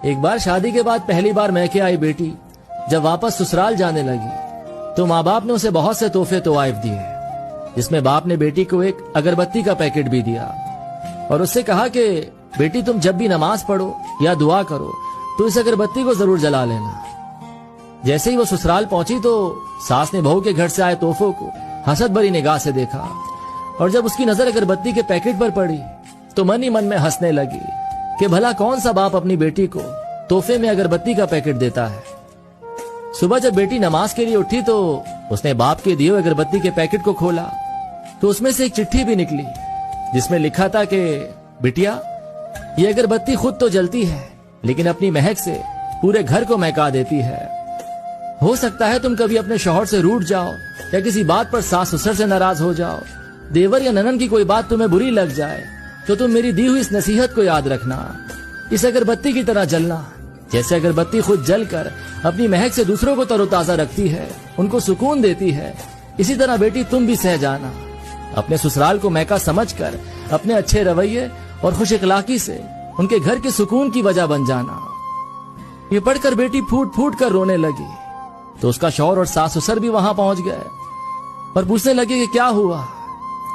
ایک بار شادی کے بعد پہلی بار میکے آئی بیٹی جب واپس سسرال جانے لگی تو ماں باپ نے اسے بہت سے تحفے طوائف دیے، جس میں باپ نے بیٹی کو ایک اگربتی کا پیکٹ بھی دیا اور اس سے کہا کہ بیٹی تم جب بھی نماز پڑھو یا دعا کرو تو اس اگربتی کو ضرور جلا لینا۔ جیسے ہی وہ سسرال پہنچی تو ساس نے بہو کے گھر سے آئے تحفوں کو حسد بھری نگاہ سے دیکھا، اور جب اس کی نظر اگربتی کے پیکٹ پر پڑی تو من ہی من میں ہنسنے لگی کہ بھلا کون سا باپ اپنی بیٹی کو تحفے میں اگربتی کا پیکٹ دیتا ہے۔ صبح جب بیٹی نماز کے لیے اٹھی تو اس نے باپ کے دیے اگربتی کے پیکٹ کو کھولا تو اس میں سے ایک چٹھی بھی نکلی جس میں لکھا تھا کہ بیٹیا، یہ اگربتی خود تو جلتی ہے لیکن اپنی مہک سے پورے گھر کو مہکا دیتی ہے۔ ہو سکتا ہے تم کبھی اپنے شوہر سے روٹھ جاؤ یا کسی بات پر ساس سسر سے ناراض ہو جاؤ، دیور یا ننن کی کوئی بات تمہیں بری لگ جائے تو تم میری دی ہوئی اس نصیحت کو یاد رکھنا، اس اگربتی کی طرح جلنا۔ جیسے اگربتی خود جل کر اپنی مہک سے دوسروں کو تر و تازہ رکھتی ہے، ان کو سکون دیتی ہے، اسی طرح بیٹی تم بھی سہ جانا، اپنے سسرال کو مہکا سمجھ کر اپنے اچھے رویے اور خوش اخلاقی سے ان کے گھر کے سکون کی وجہ بن جانا۔ یہ پڑھ کر بیٹی پھوٹ پھوٹ کر رونے لگی تو اس کا شوہر اور ساس سسر بھی وہاں پہنچ گئے اور پوچھنے لگے کہ کیا ہوا،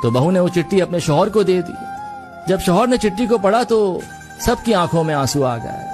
تو بہو نے وہ چٹھی اپنے شوہر کو دے دی۔ جب شوہر نے چٹھی کو پڑھا تو سب کی آنکھوں میں آنسو آ گئے۔